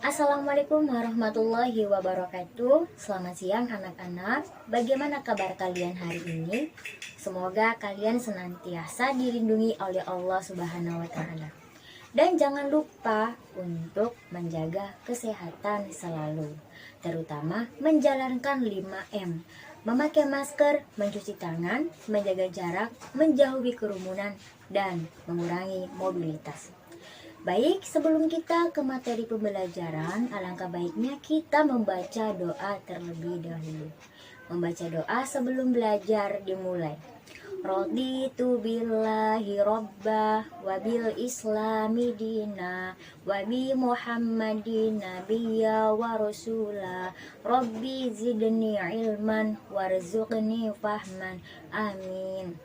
Assalamualaikum warahmatullahi wabarakatuh. Selamat siang anak-anak. Bagaimana kabar kalian hari ini? Semoga kalian senantiasa dilindungi oleh Allah Subhanahu wa taala. Dan jangan lupa untuk menjaga kesehatan selalu, terutama menjalankan 5M. Memakai masker, mencuci tangan, menjaga jarak, menjauhi kerumunan, dan mengurangi mobilitas. Baik, sebelum kita ke materi pembelajaran, alangkah baiknya kita membaca doa terlebih dahulu. Membaca doa sebelum belajar dimulai. Raditu billahi robba wa bil islami dina wa bi muhammadin nabiyya wa rasula rabbi zidni ilman warzuqni fahman amin.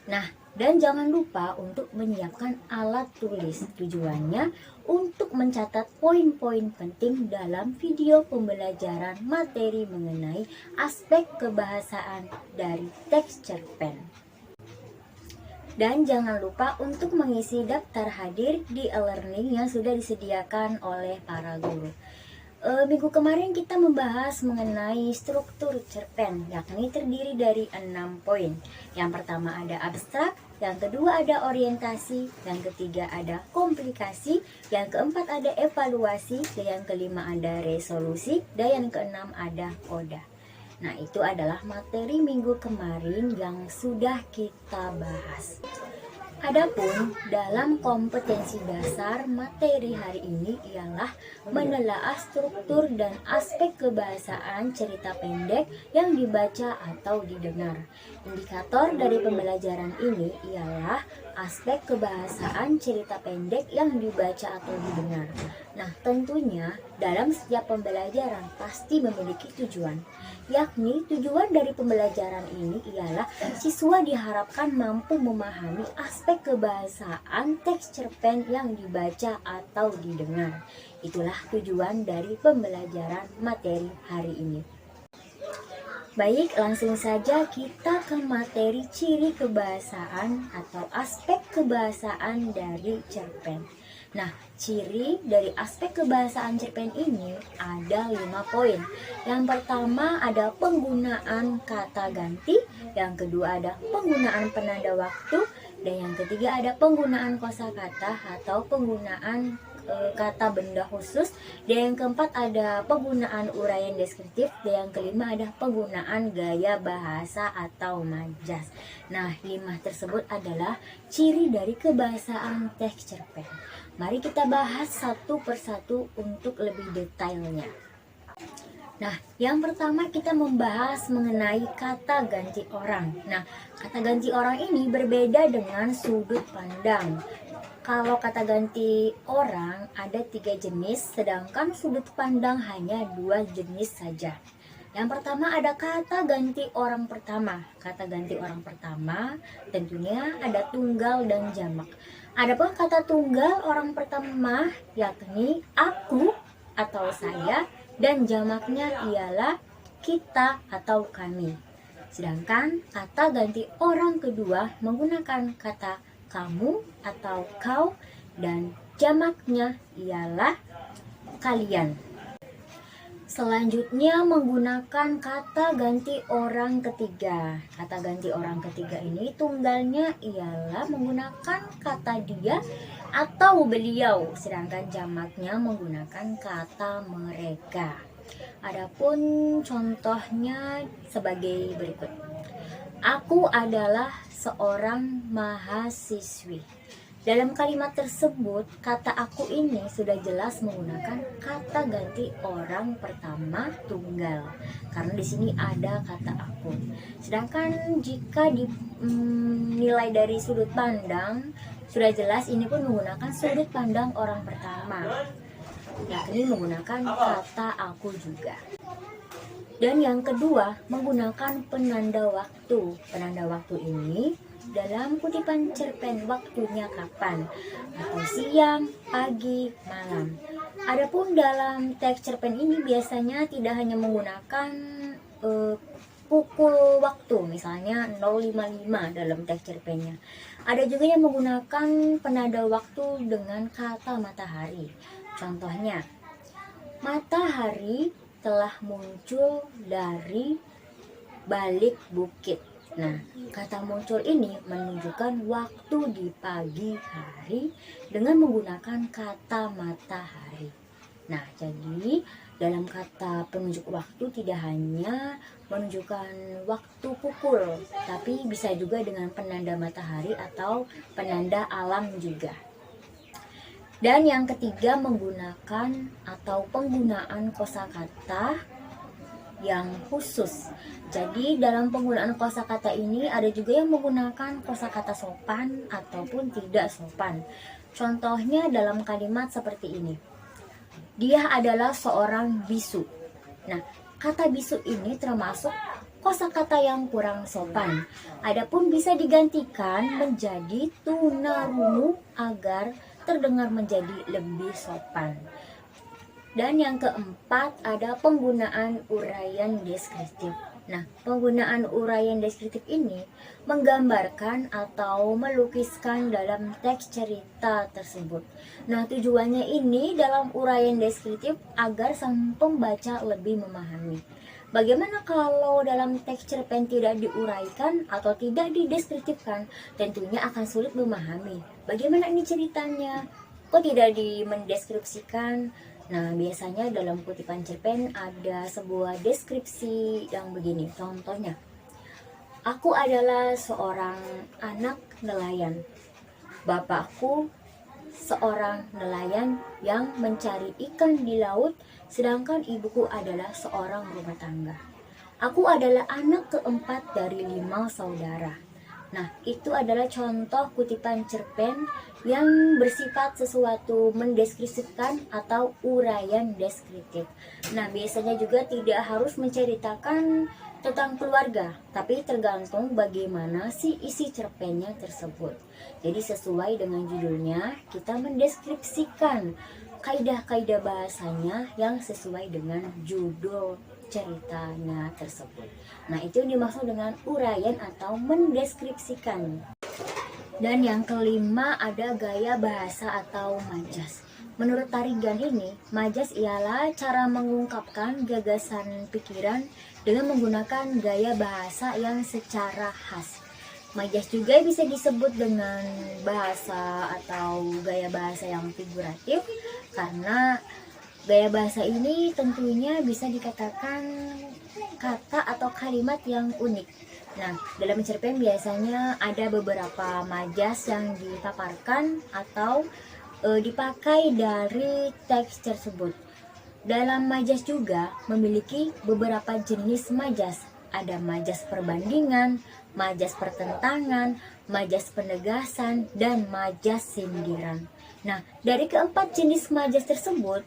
Nah, dan jangan lupa untuk menyiapkan alat tulis. Tujuannya untuk mencatat poin-poin penting dalam video pembelajaran materi mengenai aspek kebahasaan dari teks cerpen. Dan jangan lupa untuk mengisi daftar hadir di e-learning yang sudah disediakan oleh para guru. Minggu kemarin kita membahas mengenai struktur cerpen, yakni terdiri dari 6 poin. Yang pertama ada abstrak, yang kedua ada orientasi, yang ketiga ada komplikasi, yang keempat ada evaluasi, dan yang kelima ada resolusi, dan yang keenam ada koda. Nah, itu adalah materi minggu kemarin yang sudah kita bahas. Adapun dalam kompetensi dasar materi hari ini ialah menelaah struktur dan aspek kebahasaan cerita pendek yang dibaca atau didengar. Indikator dari pembelajaran ini ialah aspek kebahasaan cerita pendek yang dibaca atau didengar. Nah, tentunya dalam setiap pembelajaran pasti memiliki tujuan, yakni tujuan dari pembelajaran ini ialah siswa diharapkan mampu memahami aspek kebahasaan teks cerpen yang dibaca atau didengar. Itulah tujuan dari pembelajaran materi hari ini. Baik, langsung saja kita ke materi ciri kebahasaan atau aspek kebahasaan dari cerpen. Nah, ciri dari aspek kebahasaan cerpen ini ada 5 poin. Yang pertama ada penggunaan kata ganti, yang kedua ada penggunaan penanda waktu, dan yang ketiga ada penggunaan kosakata atau penggunaan kata benda khusus, dan yang keempat ada penggunaan uraian deskriptif, dan yang kelima ada penggunaan gaya bahasa atau majas. Nah, 5 tersebut adalah ciri dari kebahasaan teks cerpen. Mari kita bahas satu persatu untuk lebih detailnya. Nah, yang pertama kita membahas mengenai kata ganti orang. Nah, kata ganti orang ini berbeda dengan sudut pandang. Kalau kata ganti orang ada 3 jenis, sedangkan sudut pandang hanya 2 jenis saja. Yang pertama ada kata ganti orang pertama. Kata ganti orang pertama tentunya ada tunggal dan jamak. Adapun kata tunggal orang pertama yakni aku atau saya, dan jamaknya ialah kita atau kami. Sedangkan kata ganti orang kedua menggunakan kata kamu atau kau, dan jamaknya ialah kalian. Selanjutnya menggunakan kata ganti orang ketiga. Kata ganti orang ketiga ini tunggalnya ialah menggunakan kata dia atau beliau, sedangkan jamaknya menggunakan kata mereka. Adapun contohnya sebagai berikut. Aku adalah seorang mahasiswi. Dalam kalimat tersebut, kata aku ini sudah jelas menggunakan kata ganti orang pertama tunggal, karena di sini ada kata aku. Sedangkan jika dinilai dari sudut pandang, sudah jelas ini pun menggunakan sudut pandang orang pertama, yakni menggunakan kata aku juga. Dan yang kedua, menggunakan penanda waktu. Penanda waktu ini dalam kutipan cerpen waktunya kapan, atau siang, pagi, malam. Adapun dalam teks cerpen ini biasanya tidak hanya menggunakan pukul waktu, misalnya 055 dalam teks cerpennya. Ada juga yang menggunakan penanda waktu dengan kata matahari. Contohnya, matahari telah muncul dari balik bukit. Nah, kata muncul ini menunjukkan waktu di pagi hari dengan menggunakan kata matahari. Nah, jadi dalam kata penunjuk waktu tidak hanya menunjukkan waktu pukul, tapi bisa juga dengan penanda matahari atau penanda alam juga. Dan yang ketiga, menggunakan atau penggunaan kosakata yang khusus. Jadi dalam penggunaan kosakata ini ada juga yang menggunakan kosakata sopan ataupun tidak sopan. Contohnya dalam kalimat seperti ini. Dia adalah seorang bisu. Nah, kata bisu ini termasuk kosakata yang kurang sopan. Adapun bisa digantikan menjadi tunarungu agar terdengar menjadi lebih sopan. Dan yang keempat ada penggunaan uraian deskriptif. Nah, penggunaan uraian deskriptif ini menggambarkan atau melukiskan dalam teks cerita tersebut. Nah, tujuannya ini dalam uraian deskriptif agar sang pembaca lebih memahami. Bagaimana kalau dalam teks cerpen tidak diuraikan atau tidak dideskriptifkan? Tentunya akan sulit memahami. Bagaimana ini ceritanya? Kok tidak mendeskripsikan? Nah, biasanya dalam kutipan cerpen ada sebuah deskripsi yang begini. Contohnya, aku adalah seorang anak nelayan. Bapakku seorang nelayan yang mencari ikan di laut, sedangkan ibuku adalah seorang rumah tangga. Aku adalah anak keempat dari 5 saudara. Nah, itu adalah contoh kutipan cerpen yang bersifat sesuatu mendeskripsikan atau uraian deskriptif. Nah, biasanya juga tidak harus menceritakan tentang keluarga, tapi tergantung bagaimana sih isi cerpennya tersebut. Jadi sesuai dengan judulnya, kita mendeskripsikan kaidah-kaidah bahasanya yang sesuai dengan judul ceritanya tersebut. Nah, itu yang dimaksud dengan uraian atau mendeskripsikan. Dan yang kelima ada gaya bahasa atau majas. Menurut Tarigan ini, majas ialah cara mengungkapkan gagasan pikiran dengan menggunakan gaya bahasa yang secara khas. Majas juga bisa disebut dengan bahasa atau gaya bahasa yang figuratif karena gaya bahasa ini tentunya bisa dikatakan kata atau kalimat yang unik. Nah, dalam cerpen biasanya ada beberapa majas yang dipaparkan atau dipakai dari teks tersebut. Dalam majas juga memiliki beberapa jenis majas. Ada majas perbandingan, majas pertentangan, majas penegasan, dan majas sindiran. Nah, dari keempat jenis majas tersebut,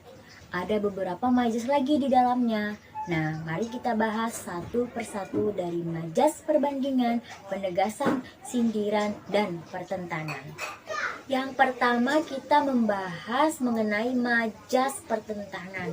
ada beberapa majas lagi di dalamnya. Nah, mari kita bahas satu persatu dari majas perbandingan, penegasan, sindiran, dan pertentangan. Yang pertama kita membahas mengenai majas pertentangan.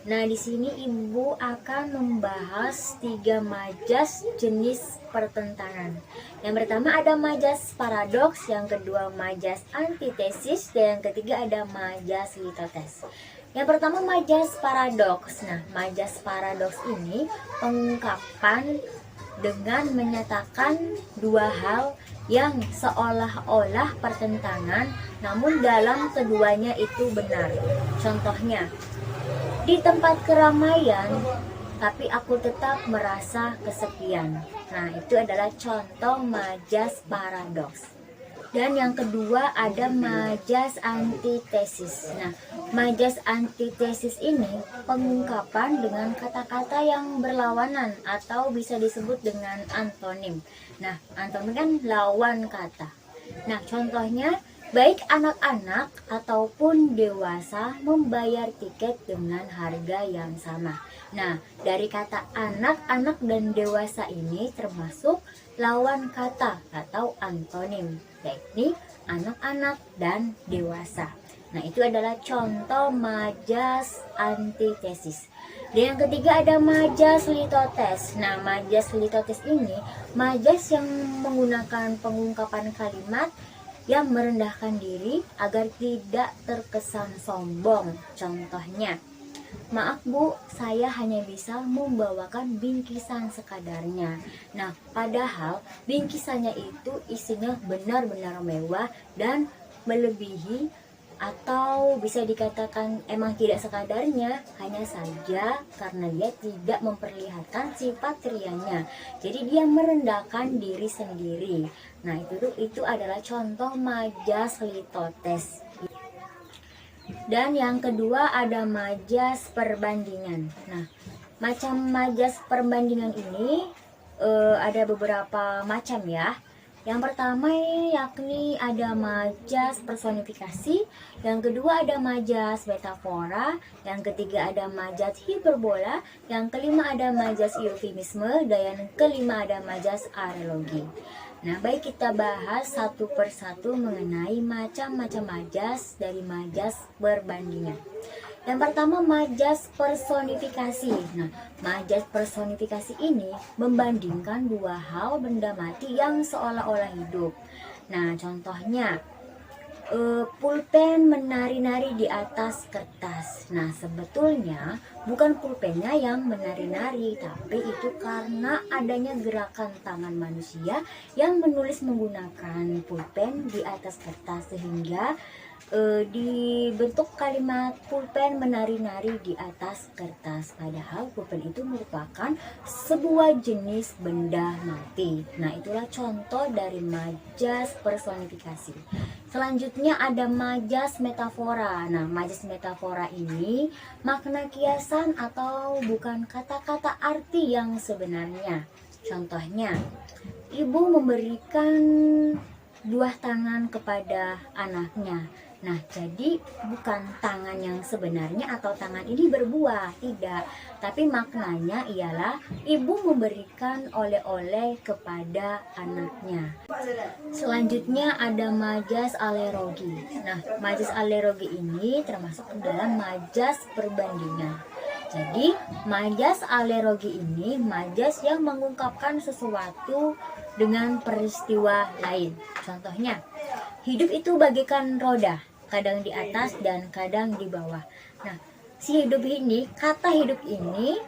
Nah, di sini Ibu akan membahas 3 majas jenis pertentangan. Yang pertama ada majas paradoks, yang kedua majas antitesis, dan yang ketiga ada majas litotes. Yang pertama majas paradoks. Nah, majas paradoks ini pengungkapan dengan menyatakan dua hal yang seolah-olah pertentangan, namun dalam keduanya itu benar. Contohnya, di tempat keramaian, tapi aku tetap merasa kesepian. Nah, itu adalah contoh majas paradoks. Dan yang kedua ada majas antitesis. Nah, majas antitesis ini pengungkapan dengan kata-kata yang berlawanan atau bisa disebut dengan antonim. Nah, antonim kan lawan kata. Nah, contohnya baik anak-anak ataupun dewasa membayar tiket dengan harga yang sama. Nah, dari kata anak-anak dan dewasa ini termasuk lawan kata atau antonim, yakni anak-anak dan dewasa. Nah, itu adalah contoh majas antitesis. Dan yang ketiga ada majas litotes. Nah, majas litotes ini majas yang menggunakan pengungkapan kalimat yang merendahkan diri agar tidak terkesan sombong. Contohnya, maaf Bu, saya hanya bisa membawakan bingkisan sekadarnya. Nah, padahal bingkisannya itu isinya benar-benar mewah dan melebihi, atau bisa dikatakan emang tidak sekadarnya, hanya saja karena dia tidak memperlihatkan sifat rianya. Jadi dia merendahkan diri sendiri. Nah, itu adalah contoh majas litotes. Dan yang kedua ada majas perbandingan. Nah, macam majas perbandingan ini ada beberapa macam ya. Yang pertama yakni ada majas personifikasi, yang kedua ada majas metafora, yang ketiga ada majas hiperbola, yang kelima ada majas eufemisme, dan yang kelima ada majas areologi. Nah, baik kita bahas satu persatu mengenai macam-macam majas dari majas perbandingan. Yang pertama majas personifikasi. Nah, majas personifikasi ini membandingkan dua hal benda mati yang seolah-olah hidup. Nah, contohnya pulpen menari-nari di atas kertas. Nah, sebetulnya bukan pulpennya yang menari-nari, tapi itu karena adanya gerakan tangan manusia yang menulis menggunakan pulpen di atas kertas, sehingga dibentuk kalimat pulpen menari-nari di atas kertas. Padahal pulpen itu merupakan sebuah jenis benda mati. Nah, itulah contoh dari majas personifikasi. Selanjutnya ada majas metafora. Nah, majas metafora ini makna kiasan atau bukan kata-kata arti yang sebenarnya. Contohnya, ibu memberikan buah tangan kepada anaknya. Nah, jadi bukan tangan yang sebenarnya atau tangan ini berbuah, tidak. Tapi maknanya ialah ibu memberikan oleh-oleh kepada anaknya. Selanjutnya ada majas alergi. Nah, majas alergi ini termasuk dalam majas perbandingan. Jadi, majas alergi ini majas yang mengungkapkan sesuatu dengan peristiwa lain. Contohnya, hidup itu bagaikan roda, kadang di atas dan kadang di bawah. Nah, si hidup ini, kata hidup ini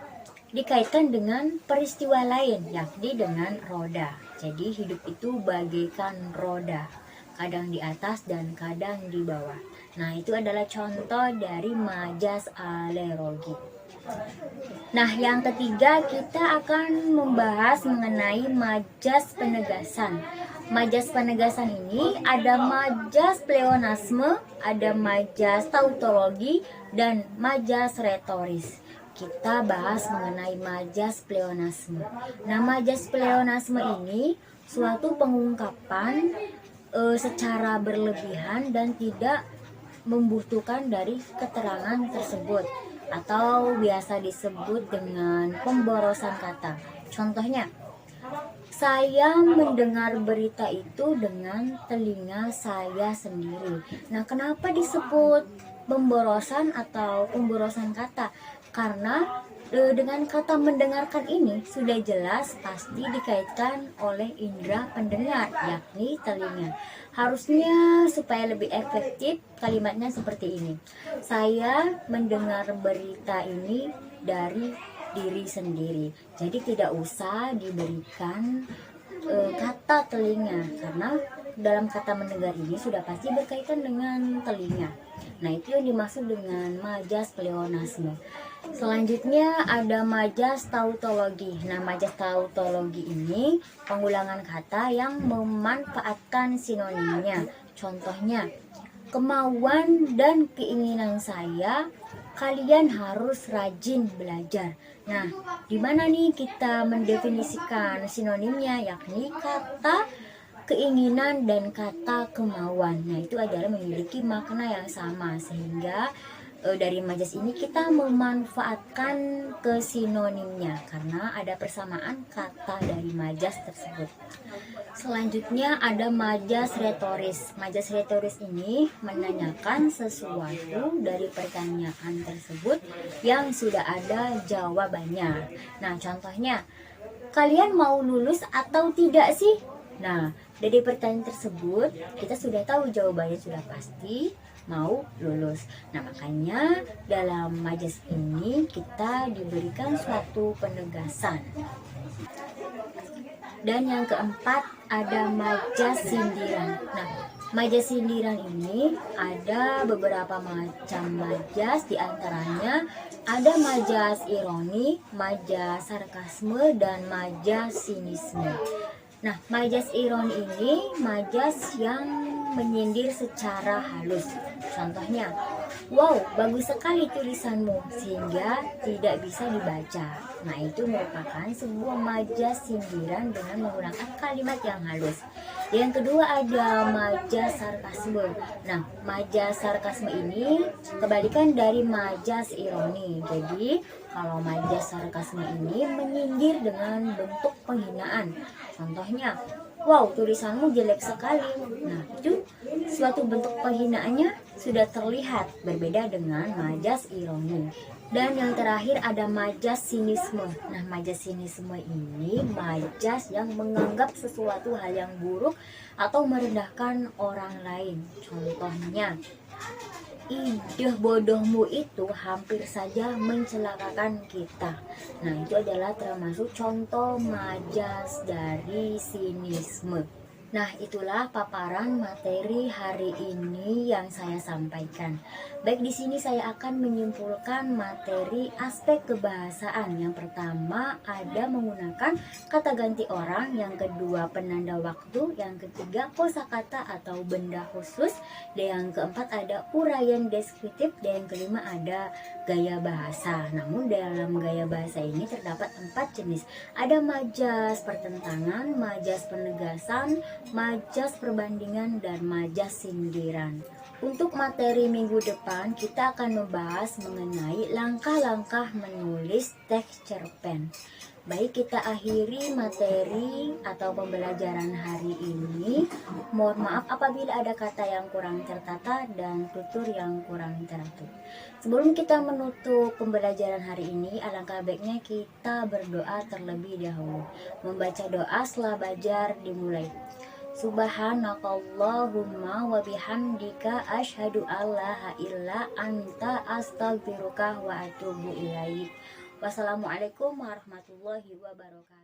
dikaitkan dengan peristiwa lain, yakni dengan roda. Jadi hidup itu bagaikan roda, kadang di atas dan kadang di bawah. Nah, itu adalah contoh dari majas alergi. Nah, yang ketiga kita akan membahas mengenai majas penegasan. Majas penegasan ini ada majas pleonasme, ada majas tautologi, dan majas retoris. Kita bahas mengenai majas pleonasme. Nah, majas pleonasme ini suatu pengungkapan secara berlebihan dan tidak membutuhkan dari keterangan tersebut, atau biasa disebut dengan pemborosan kata. Contohnya, saya mendengar berita itu dengan telinga saya sendiri. Nah, kenapa disebut pemborosan atau pemborosan kata? Karena dengan kata mendengarkan ini sudah jelas pasti dikaitkan oleh indera pendengar, yakni telinga. Harusnya supaya lebih efektif kalimatnya seperti ini. Saya mendengar berita ini dari diri sendiri. Jadi tidak usah diberikan kata telinga, karena dalam kata mendengar ini sudah pasti berkaitan dengan telinga. Nah, itu yang dimaksud dengan majas pleonasme. Selanjutnya ada majas tautologi. Nah, majas tautologi ini pengulangan kata yang memanfaatkan sinonimnya. Contohnya, kemauan dan keinginan saya, kalian harus rajin belajar. Nah, di mana nih kita mendefinisikan sinonimnya, yakni kata keinginan dan kata kemauan. Nah, itu adalah memiliki makna yang sama, sehingga dari majas ini kita memanfaatkan ke sinonimnya karena ada persamaan kata dari majas tersebut. Selanjutnya ada majas retoris. Majas retoris ini menanyakan sesuatu dari pertanyaan tersebut yang sudah ada jawabannya. Nah, contohnya, kalian mau lulus atau tidak sih? Nah, dari pertanyaan tersebut kita sudah tahu jawabannya sudah pasti mau lulus. Nah, makanya dalam majas ini kita diberikan suatu penegasan. Dan yang keempat ada majas sindiran. Nah, majas sindiran ini ada beberapa macam majas, diantaranya ada majas ironi, majas sarkasme, dan majas sinisme. Nah, majas ironi ini majas yang menyindir secara halus. Contohnya, wow, bagus sekali tulisanmu, sehingga tidak bisa dibaca. Nah, itu merupakan sebuah majas sindiran dengan menggunakan kalimat yang halus. Yang kedua ada majas sarkasme. Nah, majas sarkasme ini kebalikan dari majas ironi. Jadi, kalau majas sarkasme ini menyindir dengan bentuk penghinaan. Contohnya, wow, tulisanmu jelek sekali. Nah, itu suatu bentuk penghinaannya sudah terlihat, berbeda dengan majas ironi. Dan yang terakhir ada majas sinisme. Nah, majas sinisme ini majas yang menganggap sesuatu hal yang buruk atau merendahkan orang lain. Contohnya, ide bodohmu itu hampir saja mencelakakan kita. Nah, itu adalah termasuk contoh majas dari sinisme. Nah, itulah paparan materi hari ini yang saya sampaikan. Baik, di sini saya akan menyimpulkan materi aspek kebahasaan. Yang pertama ada menggunakan kata ganti orang, yang kedua penanda waktu, yang ketiga kosakata atau benda khusus, dan yang keempat ada uraian deskriptif, dan yang kelima ada gaya bahasa. Namun dalam gaya bahasa ini terdapat 4 jenis. Ada majas pertentangan, majas penegasan, majas perbandingan, dan majas sindiran. Untuk materi minggu depan kita akan membahas mengenai langkah-langkah menulis teks cerpen. Baik, kita akhiri materi atau pembelajaran hari ini. Mohon maaf apabila ada kata yang kurang tertata dan tutur yang kurang teratur. Sebelum kita menutup pembelajaran hari ini, alangkah baiknya kita berdoa terlebih dahulu. Membaca doa setelah belajar dimulai. Subhanakallahumma wa bihamdika asyhadu alla illa anta astaghfiruka wa atubu ilaik. Wassalamualaikum warahmatullahi wabarakatuh.